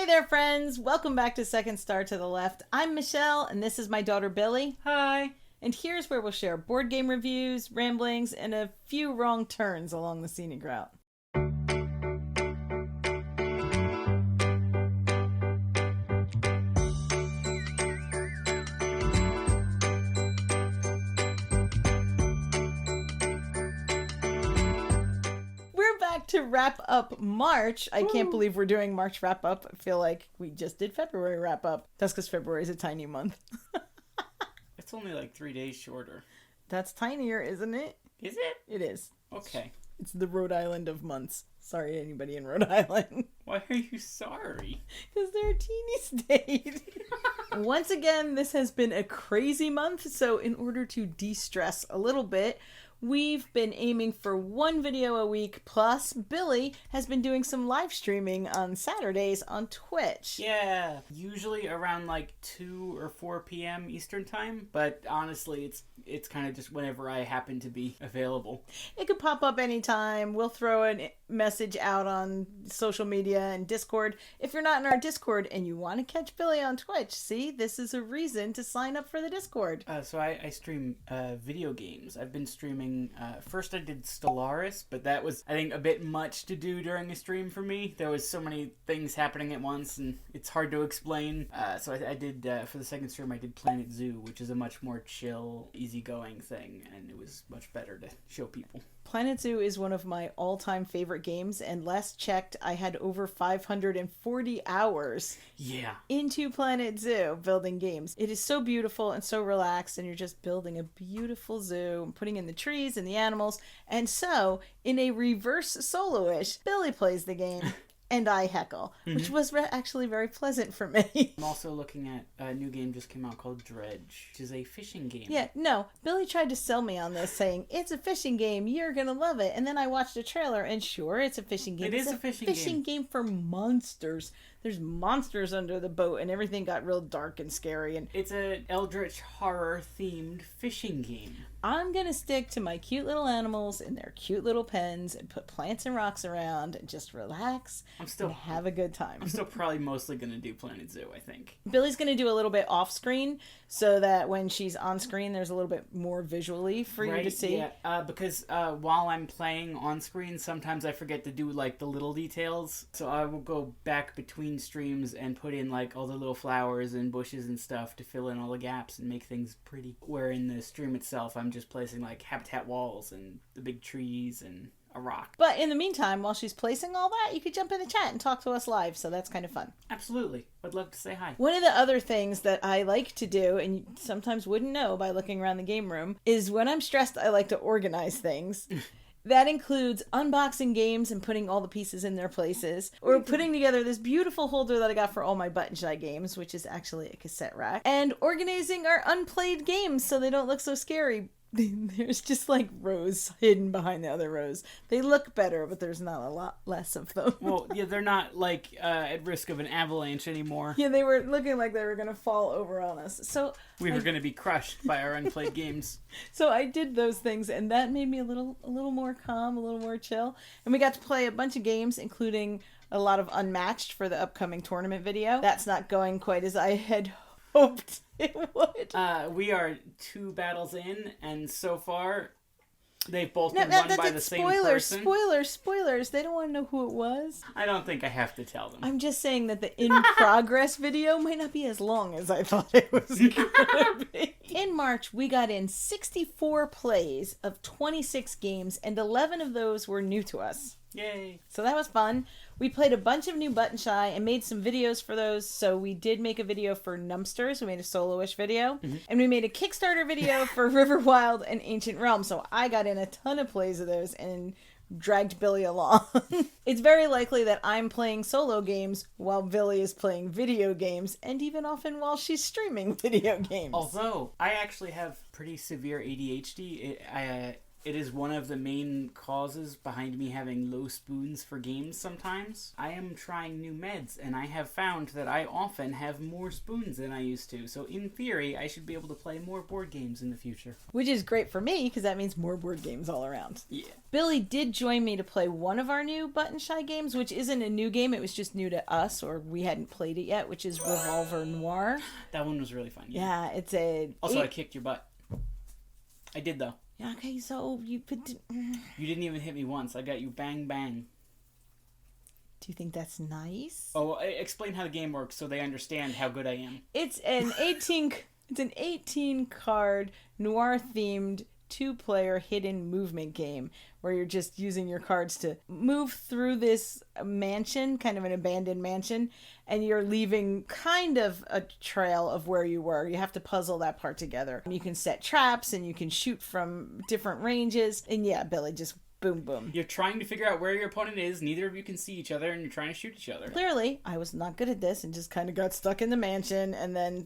Hey there, friends! Welcome back to Second Star to the Left. I'm Michelle, and this is my daughter Billie. Hi! And here's where we'll share board game reviews, ramblings, and a few wrong turns along the scenic route. To wrap up March. I can't believe we're doing March wrap up. I feel like we just did February wrap up. That's because February is a tiny month. It's only like 3 days shorter. That's tinier, isn't it? Is it? It is. Okay. It's the Rhode Island of months. Sorry, anybody in Rhode Island. Why are you sorry? Because they're a teeny state. Once again, this has been a crazy month, so in order to de-stress a little bit, we've been aiming for one video a week, plus Billie has been doing some live streaming on Saturdays on Twitch. Yeah, usually around like 2 or 4 p.m. Eastern time, but honestly, it's kind of just whenever I happen to be available. It could pop up anytime. We'll throw a message out on social media and Discord. If you're not in our Discord and you want to catch Billie on Twitch, see, this is a reason to sign up for the Discord. So I stream video games. I've been streaming. First I did Stellaris, but that was, I think, a bit much to do during a stream for me. There was so many things happening at once, and it's hard to explain. So I did, for the second stream, I did Planet Zoo, which is a much more chill, easygoing thing, and it was much better to show people. Planet Zoo is one of my all-time favorite games, and last checked, I had over 540 hours into Planet Zoo building games. It is so beautiful and so relaxed, and you're just building a beautiful zoo and putting in the trees and the animals. And so, in a reverse solo-ish, Billie plays the game. And I heckle, which was actually very pleasant for me. I'm also looking at a new game just came out called Dredge, which is a fishing game. Yeah, no, Billie tried to sell me on this, saying, it's a fishing game, you're going to love it. And then I watched a trailer, and sure, it's a fishing game. It's a fishing game for monsters. There's monsters under the boat, and everything got real dark and scary. And it's an eldritch horror-themed fishing game. I'm going to stick to my cute little animals in their cute little pens and put plants and rocks around and just relax and have a good time. I'm still probably mostly going to do Planet Zoo, I think. Billie's going to do a little bit off-screen so that when she's on screen, there's a little bit more visually for you to see. Yeah, because while I'm playing on screen, sometimes I forget to do like the little details. So I will go back between streams and put in like all the little flowers and bushes and stuff to fill in all the gaps and make things pretty. Where in the stream itself, I'm just placing like habitat walls and the big trees and a rock. But in the meantime, while she's placing all that, you could jump in the chat and talk to us live, so that's kind of fun. Absolutely. I'd love to say hi. One of the other things that I like to do, and you sometimes wouldn't know by looking around the game room, is when I'm stressed, I like to organize things. That includes unboxing games and putting all the pieces in their places, or putting together this beautiful holder that I got for all my Button Shy games, which is actually a cassette rack, and organizing our unplayed games so they don't look so scary. There's just like rows hidden behind the other rows. They look better, but there's not a lot less of them. Well, yeah, they're not like at risk of an avalanche anymore. Yeah, they were looking like they were going to fall over on us. So we were going to be crushed by our unplayed games. So I did those things, and that made me a little more calm, a little more chill. And we got to play a bunch of games, including a lot of Unmatched for the upcoming tournament video. That's not going quite as I had hoped it would. We are 2 battles in, and so far they've both been won by the same person. Spoilers. They don't want to know who it was. I don't think I have to tell them. I'm just saying that the in-progress video might not be as long as I thought it was going to be. In March, we got in 64 plays of 26 games, and 11 of those were new to us. Yay. So that was fun. We played a bunch of new Button Shy and made some videos for those. So we did make a video for Numpsters. We made a solo-ish video. And we made a Kickstarter video for River Wild and Ancient Realm. So I got in a ton of plays of those and dragged Billie along. It's very likely that I'm playing solo games while Billie is playing video games, and even often while she's streaming video games. Although, I actually have pretty severe ADHD. it is one of the main causes behind me having low spoons for games sometimes. I am trying new meds, and I have found that I often have more spoons than I used to. So in theory, I should be able to play more board games in the future. Which is great for me, because that means more board games all around. Yeah. Billie did join me to play one of our new Button Shy games, which isn't a new game. It was just new to us, or we hadn't played it yet, which is Revolver Noir. That one was really fun. Yeah, it's a... Also, I kicked your butt. I did, though. Yeah, okay, so you... You didn't even hit me once. I got you bang, bang. Do you think that's nice? Oh, explain how the game works so they understand how good I am. It's an 18 card noir themed 2-player hidden movement game where you're just using your cards to move through this mansion, kind of an abandoned mansion, and you're leaving kind of a trail of where you were. You have to puzzle that part together. You can set traps and you can shoot from different ranges. And yeah, Billie, just boom, boom. You're trying to figure out where your opponent is. Neither of you can see each other, and you're trying to shoot each other. Clearly, I was not good at this and just kind of got stuck in the mansion and then...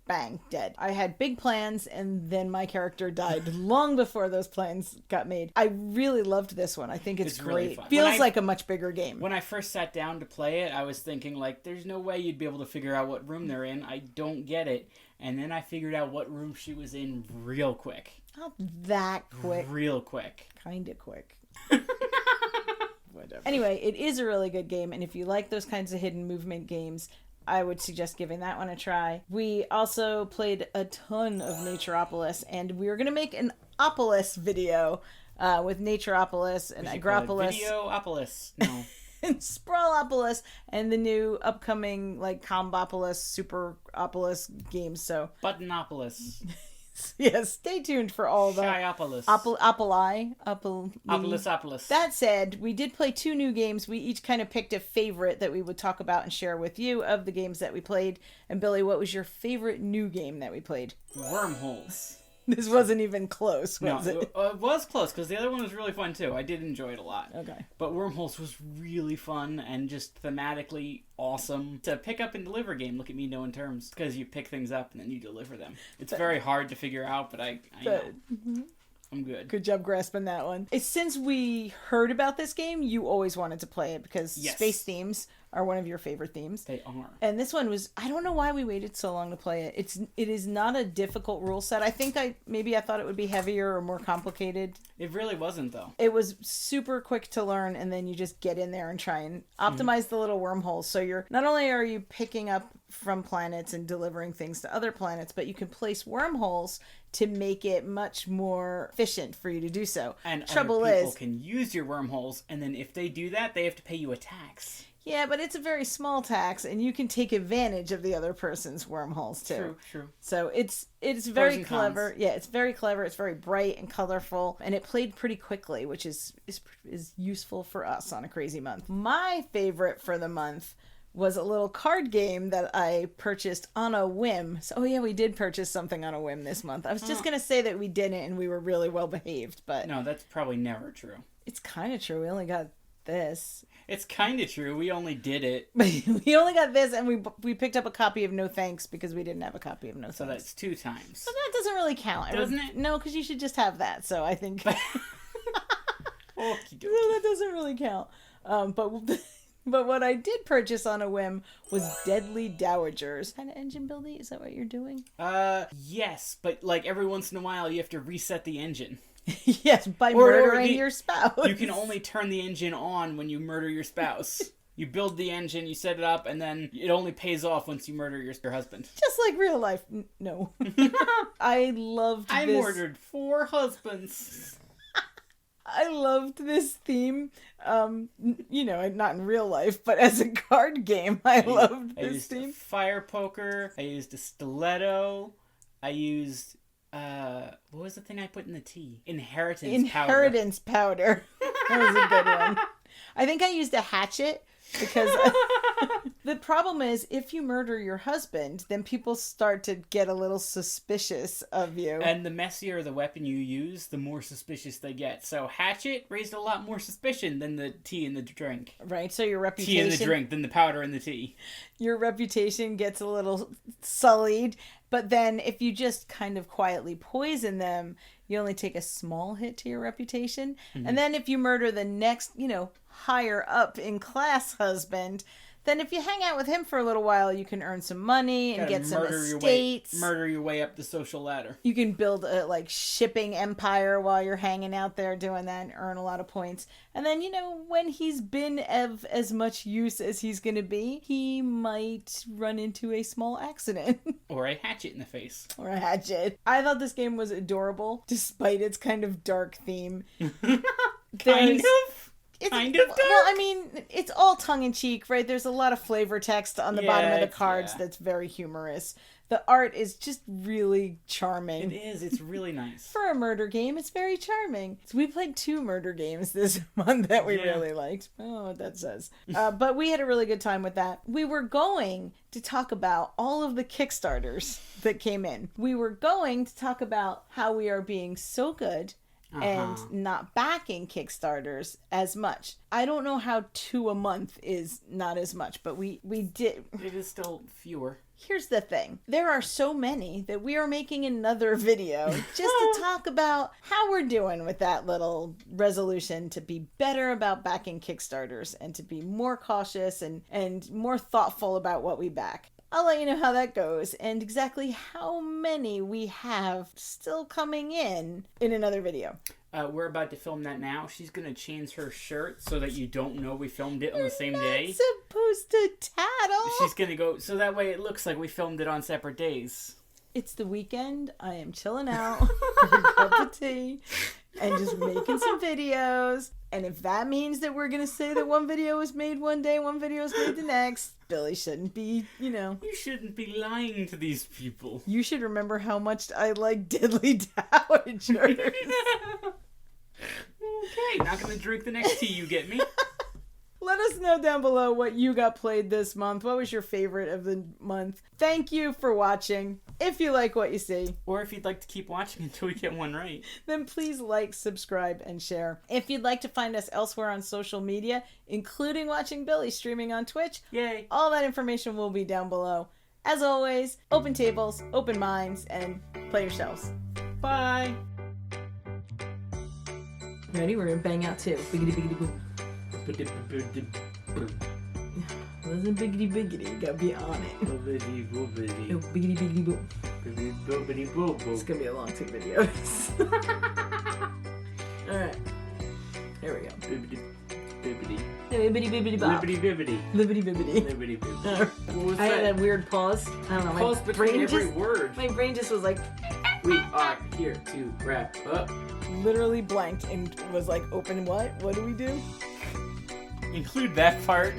bang, dead. I had big plans, and then my character died long before those plans got made. I really loved this one. I think it's great. Really fun. Feels like a much bigger game. When I first sat down to play it, I was thinking, like, there's no way you'd be able to figure out what room they're in. I don't get it. And then I figured out what room she was in real quick. Not that quick. Real quick. Kinda quick. Whatever. Anyway, it is a really good game, and if you like those kinds of hidden movement games, I would suggest giving that one a try. We also played a ton of Naturopolis, and we were going to make an Opolis video with Naturopolis and Agropolis. Videoopolis. No. And Sprawlopolis, and the new upcoming, like, Combopolis, Superopolis games, so... Buttonopolis. Yes, stay tuned for all the... Shyopolis. Opolis. That said, we did play 2 new games. We each kind of picked a favorite that we would talk about and share with you of the games that we played. And Billie, what was your favorite new game that we played? Wormholes. This wasn't even close, was it? It was close, because the other one was really fun, too. I did enjoy it a lot. Okay. But Wormholes was really fun and just thematically awesome. It's a pick up and deliver game, look at me knowing terms, because you pick things up and then you deliver them. It's very hard to figure out, but I know. I'm good. Good job grasping that one. Since we heard about this game, you always wanted to play it, because space themes are one of your favorite themes. They are. And this one was, I don't know why we waited so long to play it. It is not a difficult rule set. I think I thought it would be heavier or more complicated. It really wasn't, though. It was super quick to learn, and then you just get in there and try and optimize the little wormholes. So not only are you picking up from planets and delivering things to other planets, but you can place wormholes to make it much more efficient for you to do so. And other people can use your wormholes, and then if they do that, they have to pay you a tax. Yeah, but it's a very small tax, and you can take advantage of the other person's wormholes too. True. So it's very clever. Yeah, it's very clever. It's very bright and colorful, and it played pretty quickly, which is useful for us on a crazy month. My favorite for the month was a little card game that I purchased on a whim. So, we did purchase something on a whim this month. I was just going to say that we didn't, and we were really well behaved, but... No, that's probably never true. It's kind of true. We only got this. It's kind of true. We only did it. We only got this, and we picked up a copy of No Thanks because we didn't have a copy of No Thanks. So that's 2 times. So that doesn't really count. Doesn't it? No, because you should just have that, so I think... Okie dokie. No, that doesn't really count. But what I did purchase on a whim was Deadly Dowagers. Kind of engine building? Is that what you're doing? Yes, but like every once in a while you have to reset the engine. Yes, by murdering your spouse. You can only turn the engine on when you murder your spouse. You build the engine, you set it up, and then it only pays off once you murder your husband. Just like real life. No. I murdered 4 husbands. I loved this theme. Not in real life, but as a card game, I loved this theme. I used a fire poker. I used a stiletto. I used... what was the thing I put in the tea? Inheritance powder. That was a good one. I think I used a hatchet because The problem is, if you murder your husband, then people start to get a little suspicious of you. And the messier the weapon you use, the more suspicious they get. So hatchet raised a lot more suspicion than the tea in the drink. Right, so your reputation... Tea in the drink than the powder in the tea. Your reputation gets a little sullied. But then if you just kind of quietly poison them, you only take a small hit to your reputation. Mm-hmm. And then if you murder the next, higher up in class husband, then if you hang out with him for a little while, you can earn some money and get some estates. Murder your way up the social ladder. You can build a shipping empire while you're hanging out there doing that and earn a lot of points. And then, when he's been of as much use as he's going to be, he might run into a small accident. Or a hatchet in the face. Or a hatchet. I thought this game was adorable, despite its kind of dark theme. Kind of? Kind of dark? Well, I mean, it's all tongue-in-cheek, right? There's a lot of flavor text on the bottom of the cards that's very humorous. The art is just really charming. It is. It's really nice. For a murder game, it's very charming. So we played 2 murder games this month that we really liked. I don't know what that says. But we had a really good time with that. We were going to talk about all of the Kickstarters that came in. We were going to talk about how we are being so good and not backing Kickstarters as much. I don't know how 2 a month is not as much, but we did. It is still fewer. Here's the thing. There are so many that we are making another video just to talk about how we're doing with that little resolution to be better about backing Kickstarters and to be more cautious and more thoughtful about what we back. I'll let you know how that goes and exactly how many we have still coming in another video. We're about to film that now. She's going to change her shirt so that you don't know we filmed it on the same day. You're not supposed to tattle. She's going to go, so that way it looks like we filmed it on separate days. It's the weekend. I am chilling out with a cup of tea and just making some videos. And if that means that we're going to say that one video was made one day, one video was made the next, Billie shouldn't be, You shouldn't be lying to these people. You should remember how much I like diddly Dowagers. Okay, not going to drink the next tea you get me. Let us know down below what you got played this month. What was your favorite of the month? Thank you for watching. If you like what you see, or if you'd like to keep watching until we get one right, then please like, subscribe, and share. If you'd like to find us elsewhere on social media, including watching Billie streaming on Twitch, yay! All that information will be down below. As always, open tables, open minds, and play yourselves. Bye! Ready? We're gonna bang out too. Biggity biggity boom. Listen, biggity biggity, you gotta be on it. Biggity boobity. Biggity biggity boom. Biggity boop boop. It's gonna be a long two videos. Alright. Here we go. Bibbidi bibbidi. Bibbidi bibbidi bop. Libbidi bibbidi. Libbidi bibbidi. Libbidi bibbidi. What was I that? had a weird pause. I don't know. Pause between every word. My brain just was like... We are here to wrap up. Literally blanked and was like, open what? What do we do? Include that part.